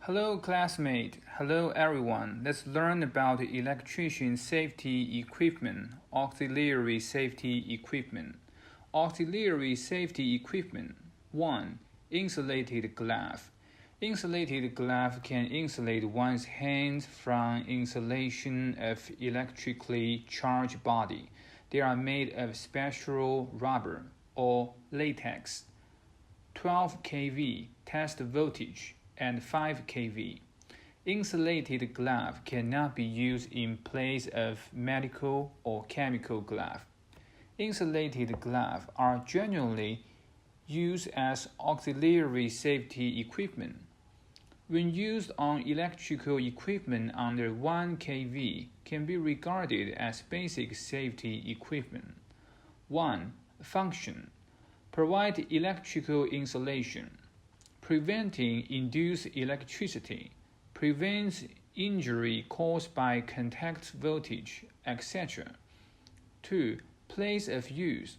Hello classmate, hello everyone. Let's learn about electrician safety equipment, auxiliary safety equipment. Auxiliary safety equipment. 1. Insulated glove. Insulated glove can insulate one's hands from insulation of electrically charged body. They are made of special rubber or latex. 12 kV test voltage and 5 kV. Insulated glove cannot be used in place of medical or chemical glove. Insulated gloves are generally used as auxiliary safety equipment. When used on electrical equipment under 1 kV, can be regarded as basic safety equipment. 1. Function. Provide electrical insulation. Preventing induced electricity, prevents injury caused by contact voltage, etc. 2. Place of use.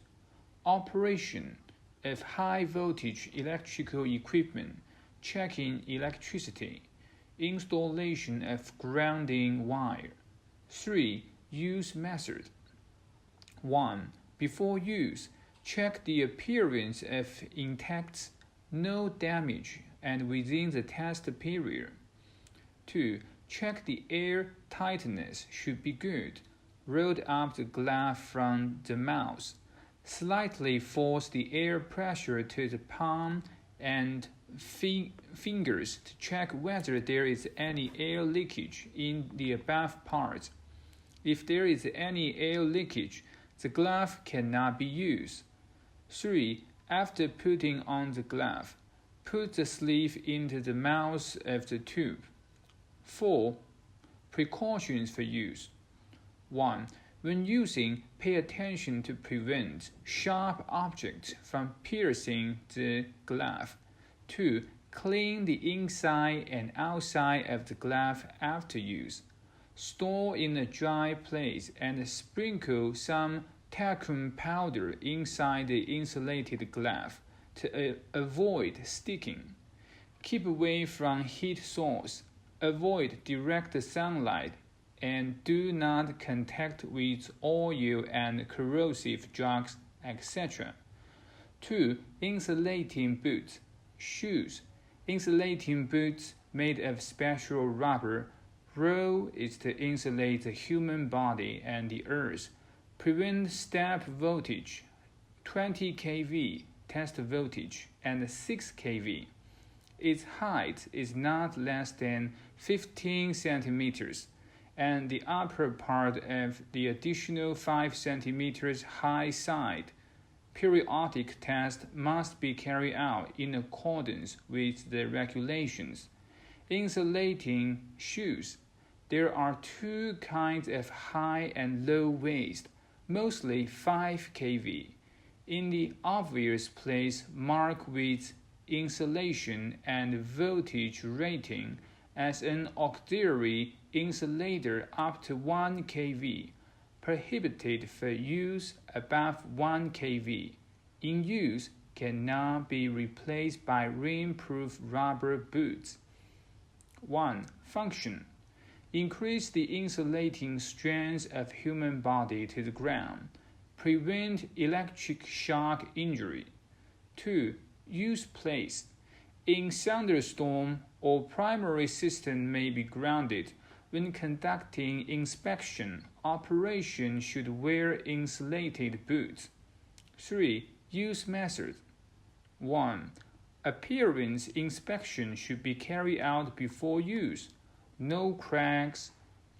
Operation of high voltage electrical equipment, checking electricity, installation of grounding wire. 3. Use method. 1. Before use, check the appearance of intact, no damage, and within the test period. 2. Check the air tightness should be good. Roll up the glove from the mouth. Slightly force the air pressure to the palm and fingers to check whether there is any air leakage in the above parts. If there is any air leakage, the glove cannot be used. 3. After putting on the glove, put the sleeve into the mouth of the tube. 4. Precautions for use. 1. When using, pay attention to prevent sharp objects from piercing the glove. 2. Clean the inside and outside of the glove after use. Store in a dry place and sprinkle some talcum powder inside the insulated glove to avoid sticking. Keep away from heat source. Avoid direct sunlight and do not contact with oil and corrosive drugs, etc. 2. Insulating boots. Shoes. Insulating boots made of special rubber. Role is to insulate the human body and the earth. Prevent step voltage, 20 kV test voltage, and 6 kV. Its height is not less than 15 centimeters, and the upper part of the additional 5 centimeters high side. Periodic test must be carried out in accordance with the regulations. Insulating shoes. There are 2 kinds of high and low waist, mostly 5 kV. In the obvious place marked with insulation and voltage rating as an auxiliary insulator up to 1 kV, prohibited for use above 1 kV. In use, cannot be replaced by rainproof rubber boots. 1. Function. Increase the insulating strength of human body to the ground. Prevent electric shock injury. 2. Use place. In thunderstorm, all primary system may be grounded. When conducting inspection, operation should wear insulated boots. 3. Use method. 1. Appearance inspection should be carried out before use. No cracks,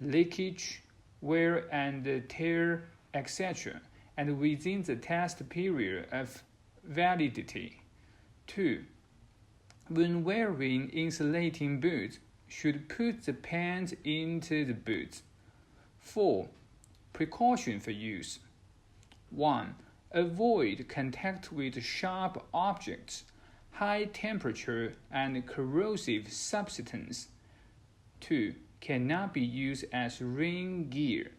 leakage, wear and tear, etc., and within the test period of validity. 2. When wearing insulating boots, should put the pants into the boots. 4. Precaution for use. 1. Avoid contact with sharp objects, high temperature, and corrosive substance. 2. Cannot be used as rain gear.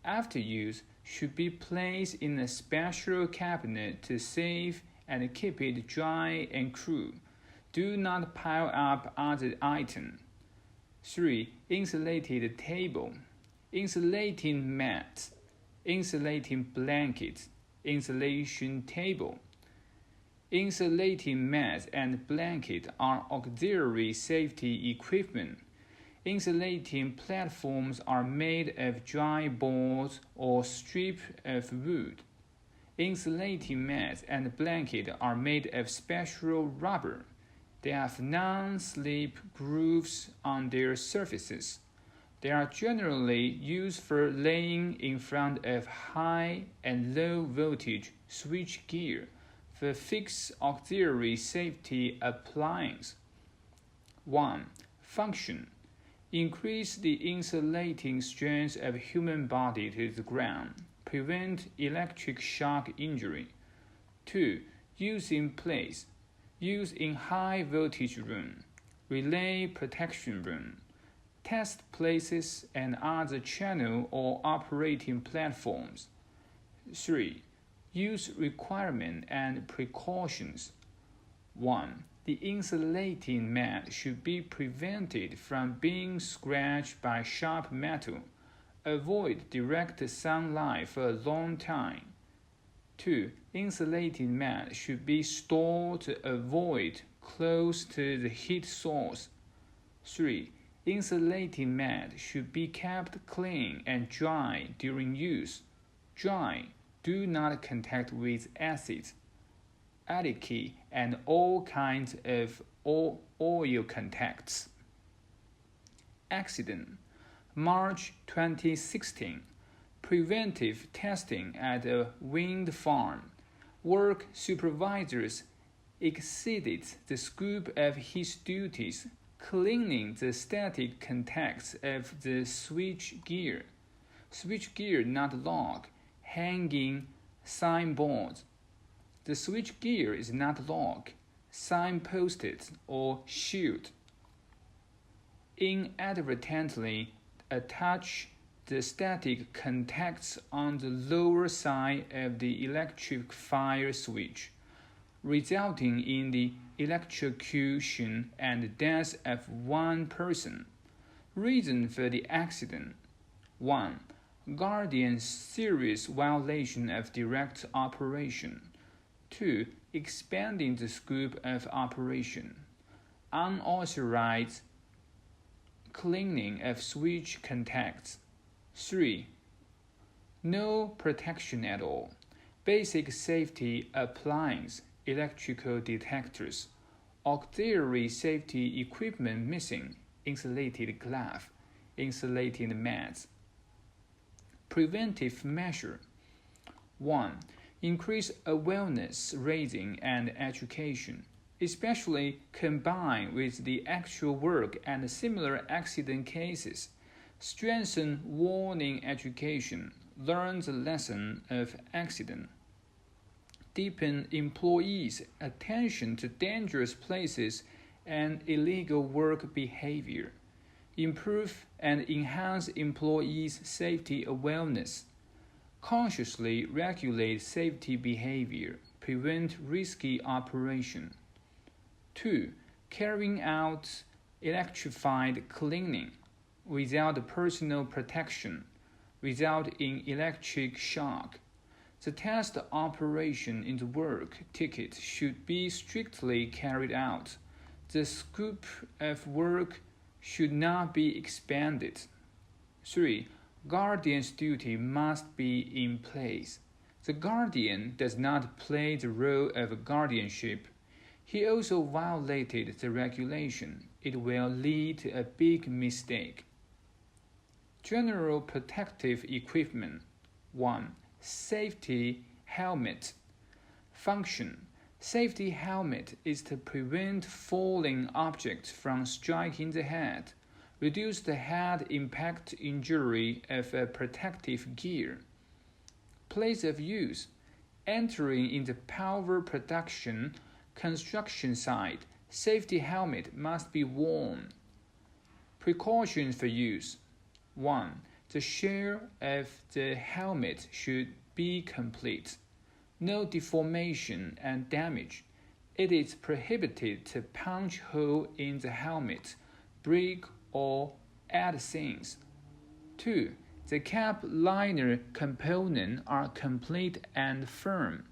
After use, should be placed in a special cabinet to save and keep it dry and cool. Do not pile up other items. 3. Insulated table, insulating mat, insulating blanket, insulation table. Insulating mat and blanket are auxiliary safety equipment. Insulating platforms are made of dry boards or strips of wood. Insulating mats and blanket are made of special rubber. They have non-slip grooves on their surfaces. They are generally used for laying in front of high and low voltage switchgear for fixed auxiliary safety appliance. 1. Function. Increase the insulating strength of human body to the ground. Prevent electric shock injury. 2. Use in place. Use in high voltage room, relay protection room, test places and other channel or operating platforms. 3. Use requirement and precautions. 1. The insulating mat should be prevented from being scratched by sharp metal. Avoid direct sunlight for a long time. 2. Insulating mat should be stored to avoid close to the heat source. 3. Insulating mat should be kept clean and dry during use. Dry. Do not contact with acids, alkali, and all kinds of oil contacts. Accident. March 2016. Preventive testing at a wind farm. Work supervisors exceeded the scope of his duties, cleaning the static contacts of the switchgear. Switchgear not locked, hanging signboards. The switchgear is not locked, signposted, or shielded. Inadvertently attach the static contacts on the lower side of the electric fire switch, resulting in the electrocution and death of one person. Reason for the accident. 1. Guardian's serious violation of direct operation. 2. Expanding the scope of operation. Unauthorized cleaning of switch contacts. 3. No protection at all. Basic safety appliance, electrical detectors, auxiliary safety equipment missing, insulated glove, insulated mats. Preventive measure. 1. Increase awareness raising and education, especially combined with the actual work and similar accident cases. Strengthen warning education. Learn the lesson of accident. Deepen employees' attention to dangerous places and illegal work behavior. Improve and enhance employees' safety awareness. Consciously regulate safety behavior. Prevent risky operation. 2. Carrying out electrified cleaning without personal protection result in electric shock. The test operation in the work ticket should be strictly carried out. The scope of work should not be expanded. 3. Guardian's duty must be in place. The guardian does not play the role of guardianship. He also violated the regulation. It will lead to a big mistake. General protective equipment. 1. Safety helmet. Function. Safety helmet is to prevent falling objects from striking the head, reduce the head impact injury of a protective gear. Place of use. Entering into power production construction site, safety helmet must be worn. Precautions for use. 1. The shell of the helmet should be complete. No deformation and damage. It is prohibited to punch hole in the helmet, break or add things. 2. The cap liner components are complete and firm.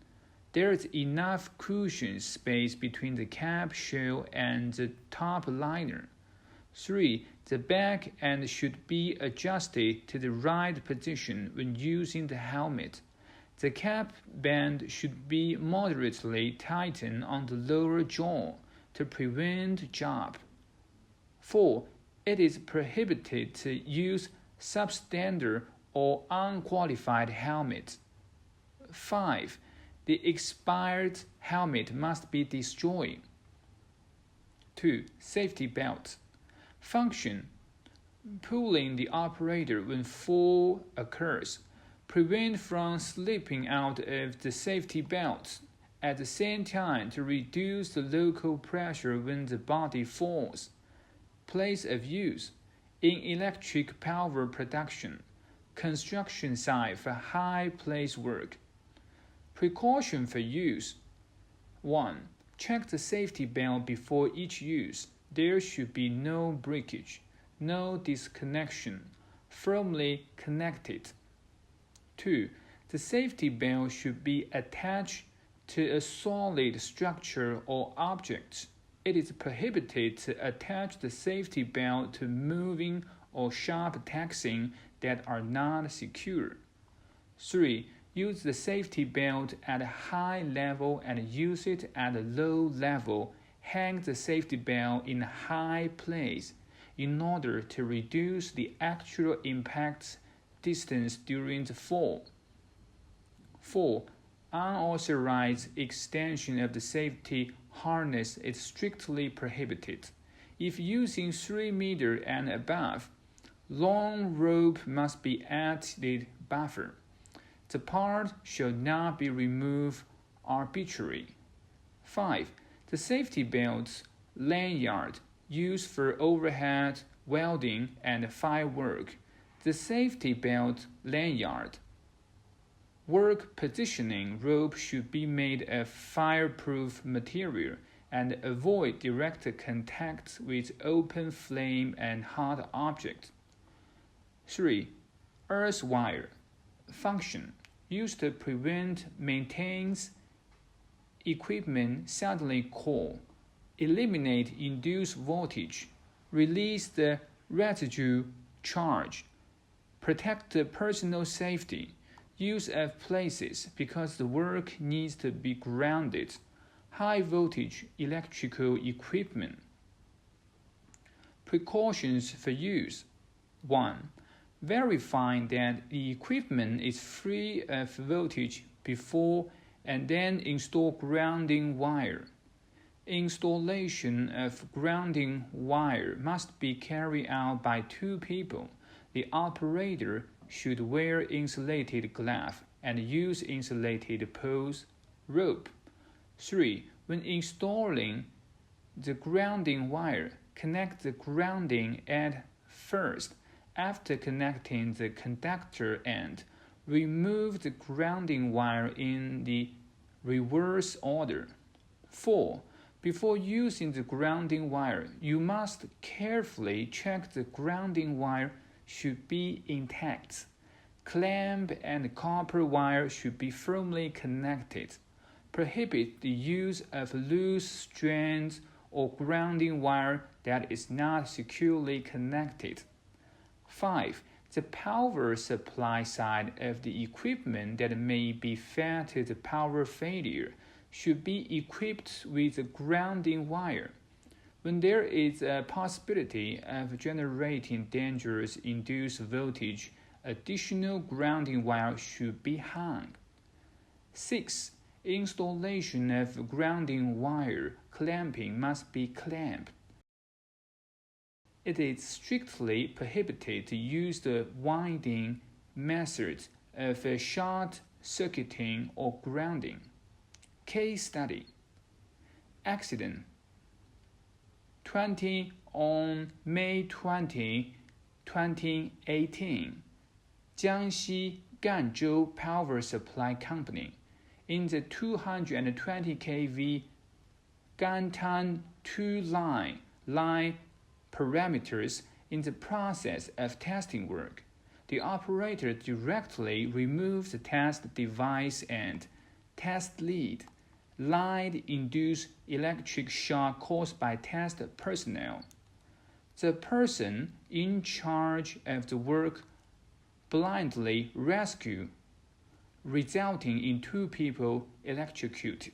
There is enough cushion space between the cap shell and the top liner. 3. The back end should be adjusted to the right position when using the helmet. The cap band should be moderately tightened on the lower jaw to prevent jab. 4. It is prohibited to use substandard or unqualified helmets. 5. The expired helmet must be destroyed. 2. Safety belt. Function: pulling the operator when fall occurs. Prevent from slipping out of the safety belt. At the same time, to reduce the local pressure when the body falls. Place of use: in electric power production, construction site for high place work. Precaution for use: 1. Check the safety belt before each use. There should be no breakage, no disconnection, firmly connected. 2. The safety belt should be attached to a solid structure or object. It is prohibited to attach the safety belt to moving or sharp taxing that are not secure. 3. Use the safety belt at a high level and use it at a low level. Hang the safety belt in a high place in order to reduce the actual impact distance during the fall. 4. Unauthorized extension of the safety harness is strictly prohibited. If using 3 meters and above, long rope must be added buffer. The part shall not be removed arbitrarily. 5. The safety belt's lanyard used for overhead welding and firework. The safety belt lanyard work positioning rope should be made of fireproof material and avoid direct contact with open flame and hot objects. 3. Earth wire. Function: used to prevent maintenance equipment suddenly call, eliminate induced voltage, release the residue charge, protect the personal safety. Use of places because the work needs to be grounded. High voltage electrical equipment. Precautions for use: 1. Verifying that the equipment is free of voltage before and then install grounding wire. Installation of grounding wire must be carried out by 2 people. The operator should wear insulated gloves and use insulated poles, rope. 3. When installing the grounding wire, connect the grounding end first. After connecting the conductor end, remove the grounding wire in the reverse order. 4. Before using the grounding wire, you must carefully check the grounding wire should be intact. Clamp and copper wire should be firmly connected. Prohibit the use of loose strands or grounding wire that is not securely connected. 5. The power supply side of the equipment that may be fed to the power failure should be equipped with a grounding wire. When there is a possibility of generating dangerous induced voltage, additional grounding wire should be hung. 6. Installation of grounding wire clamping must be clamped. It is strictly prohibited to use the winding method of short circuiting or grounding. Case study: accident. 20 on May 20, 2018, Jiangxi Ganzhou Power Supply Company. In the 220 kV Gantan 2 line parameters, In the process of testing work, the operator directly removes the test device and test lead line induce electric shock caused by test personnel. The person in charge of the work blindly rescue, resulting in 2 people electrocuted.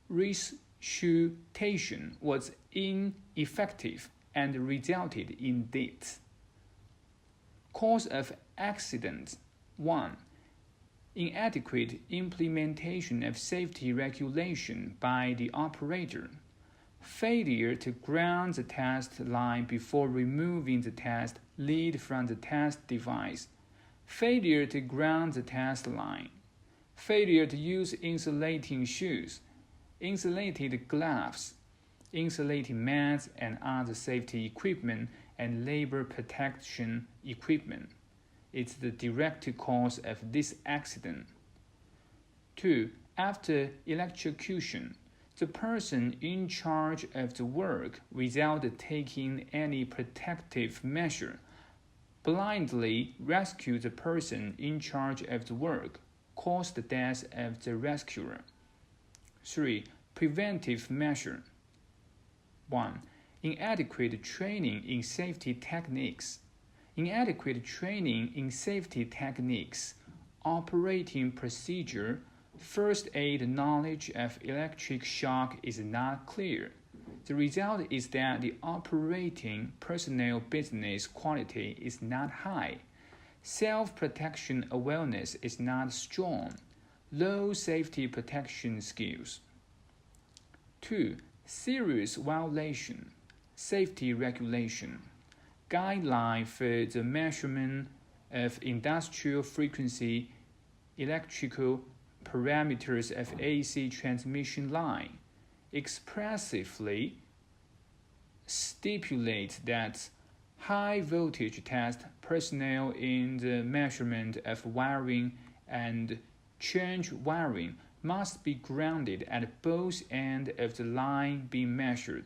Resuscitation was ineffective and resulted in death. Cause of accident: 1. Inadequate implementation of safety regulation by the operator. Failure to ground the test line before removing the test lead from the test device. Failure to ground the test line. Failure to use insulating shoes, insulated gloves, insulating mats and other safety equipment and labor protection equipment. It's the direct cause of this accident. 2. After electrocution, the person in charge of the work, without taking any protective measure, blindly rescued the person in charge of the work, caused the death of the rescuer. 3. Preventive measure: 1. Inadequate training in safety techniques. Inadequate training in safety techniques, operating procedure, first aid knowledge of electric shock is not clear. The result is that the operating personnel business quality is not high. Self-protection awareness is not strong. Low safety protection skills. 2. Serious violation. Safety regulation. Guideline for the measurement of industrial frequency electrical parameters of AC transmission line expressively stipulate that high voltage test personnel in the measurement of wiring and change wiring must be grounded at both ends of the line being measured.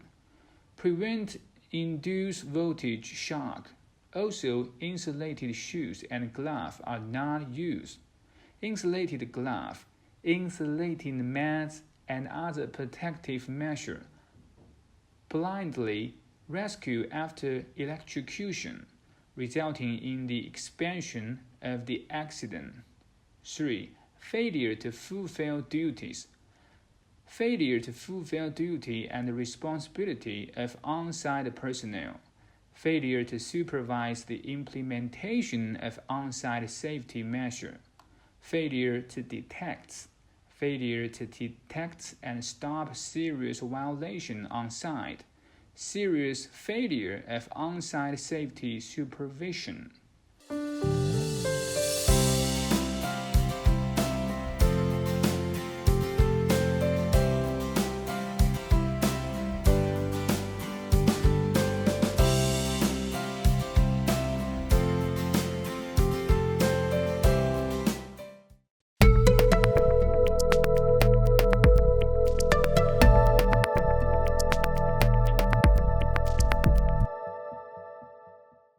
Prevent induced voltage shock. Also, insulated shoes and gloves are not used. Insulated glove, insulating mats, and other protective measures. Blindly rescue after electrocution, resulting in the expansion of the accident. 3. Failure to fulfill duties. Failure to fulfill duty and responsibility of on-site personnel. Failure to supervise the implementation of on-site safety measures. Failure to detect. Failure to detect and stop serious violation on site. Serious failure of on-site safety supervision.